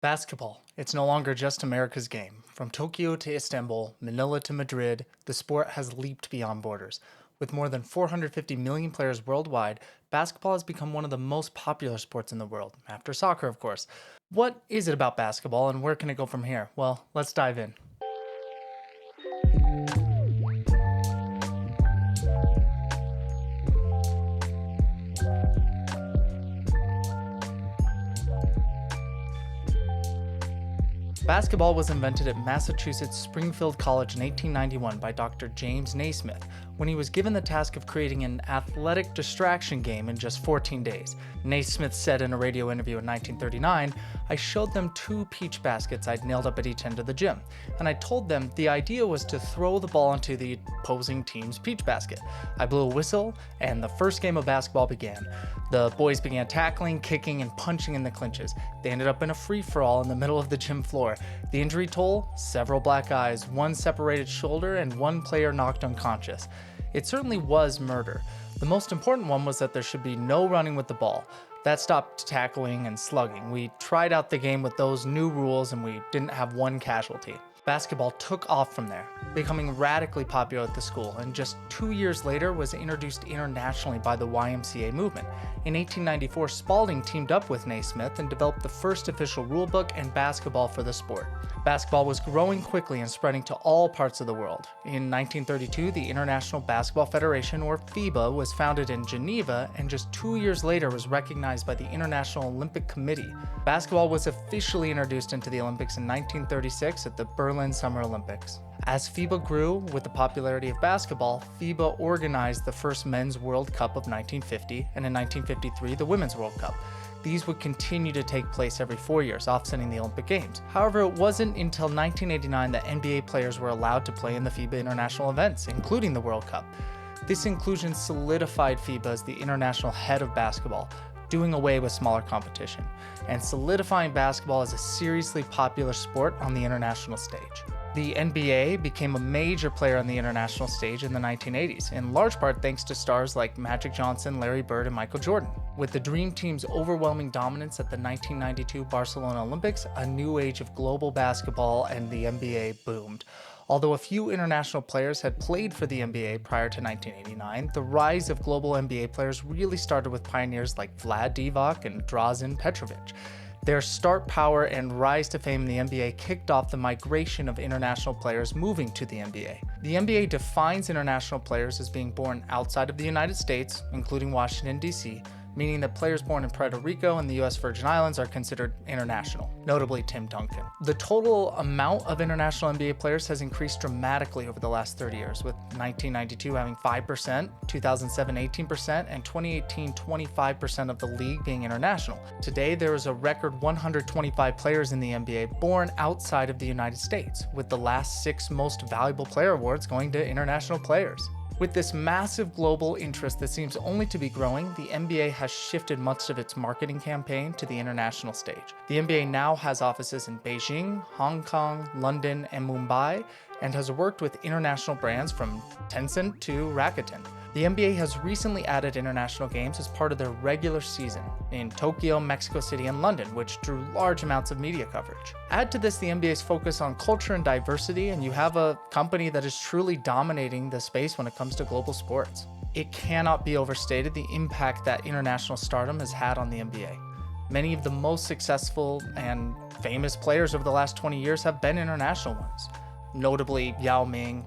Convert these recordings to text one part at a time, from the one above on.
Basketball. It's no longer just America's game. From Tokyo to Istanbul, Manila to Madrid, the sport has leaped beyond borders. With more than 450 million players worldwide, basketball has become one of the most popular sports in the world, after soccer, of course. What is it about basketball and where can it go from here? Well, let's dive in. Basketball was invented at Massachusetts Springfield College in 1891 by Dr. James Naismith when he was given the task of creating an athletic distraction game in just 14 days. Naismith said in a radio interview in 1939, "I showed them two peach baskets I'd nailed up at each end of the gym, and I told them the idea was to throw the ball into the opposing team's peach basket. I blew a whistle, and the first game of basketball began. The boys began tackling, kicking, and punching in the clinches. They ended up in a free-for-all in the middle of the gym floor. The injury toll? Several black eyes, one separated shoulder, and one player knocked unconscious. It certainly was murder. The most important one was that there should be no running with the ball. That stopped tackling and slugging. We tried out the game with those new rules and we didn't have one casualty." Basketball took off from there, becoming radically popular at the school, and just 2 years later was introduced internationally by the YMCA movement. In 1894, Spalding teamed up with Naismith and developed the first official rulebook and basketball for the sport. Basketball was growing quickly and spreading to all parts of the world. In 1932, the International Basketball Federation, or FIBA, was founded in Geneva and just 2 years later was recognized by the International Olympic Committee. Basketball was officially introduced into the Olympics in 1936 at the Berlin Summer Olympics. As FIBA grew with the popularity of basketball, FIBA organized the first Men's World Cup of 1950 and in 1953 the Women's World Cup. These would continue to take place every 4 years, offsetting the Olympic Games. However, it wasn't until 1989 that NBA players were allowed to play in the FIBA international events, including the World Cup. This inclusion solidified FIBA as the international head of basketball, doing away with smaller competition, and solidifying basketball as a seriously popular sport on the international stage. The NBA became a major player on the international stage in the 1980s, in large part thanks to stars like Magic Johnson, Larry Bird, and Michael Jordan. With the Dream Team's overwhelming dominance at the 1992 Barcelona Olympics, a new age of global basketball and the NBA boomed. Although a few international players had played for the NBA prior to 1989, the rise of global NBA players really started with pioneers like Vlad Divac and Drazen Petrovic. Their star power and rise to fame in the NBA kicked off the migration of international players moving to the NBA. The NBA defines international players as being born outside of the United States, including Washington, D.C., meaning that players born in Puerto Rico and the US Virgin Islands are considered international, notably Tim Duncan. The total amount of international NBA players has increased dramatically over the last 30 years, with 1992 having 5%, 2007 18%, and 2018 25% of the league being international. Today, there is a record 125 players in the NBA born outside of the United States, with the last 6 most valuable player awards going to international players. With this massive global interest that seems only to be growing, the NBA has shifted much of its marketing campaign to the international stage. The NBA now has offices in Beijing, Hong Kong, London, and Mumbai, and has worked with international brands from Tencent to Rakuten. The NBA has recently added international games as part of their regular season in Tokyo, Mexico City, and London, which drew large amounts of media coverage. Add to this the NBA's focus on culture and diversity, and you have a company that is truly dominating the space when it comes to global sports. It cannot be overstated the impact that international stardom has had on the NBA. Many of the most successful and famous players over the last 20 years have been international ones, notably Yao Ming,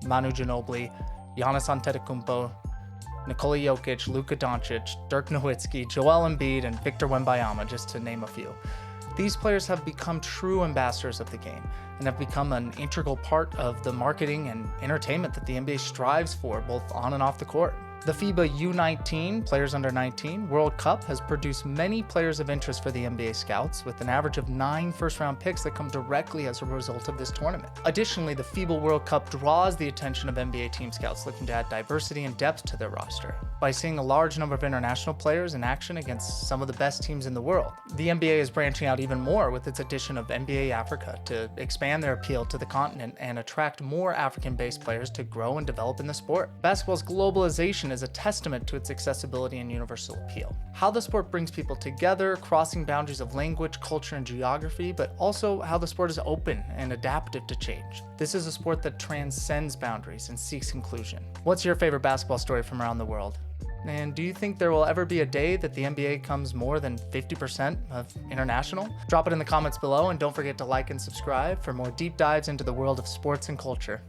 Manu Ginobili, Giannis Antetokounmpo, Nikola Jokic, Luka Doncic, Dirk Nowitzki, Joel Embiid, and Victor Wembanyama, just to name a few. These players have become true ambassadors of the game and have become an integral part of the marketing and entertainment that the NBA strives for, both on and off the court. The FIBA U19, Players Under 19, World Cup has produced many players of interest for the NBA scouts, with an average of 9 first-round picks that come directly as a result of this tournament. Additionally, the FIBA World Cup draws the attention of NBA team scouts looking to add diversity and depth to their roster. By seeing a large number of international players in action against some of the best teams in the world, the NBA is branching out even more with its addition of NBA Africa to expand their appeal to the continent and attract more African-based players to grow and develop in the sport. Basketball's globalization is a testament to its accessibility and universal appeal. How the sport brings people together, crossing boundaries of language, culture, and geography, but also how the sport is open and adaptive to change. This is a sport that transcends boundaries and seeks inclusion. What's your favorite basketball story from around the world? And do you think there will ever be a day that the NBA comes more than 50% of international? Drop it in the comments below, and don't forget to like and subscribe for more deep dives into the world of sports and culture.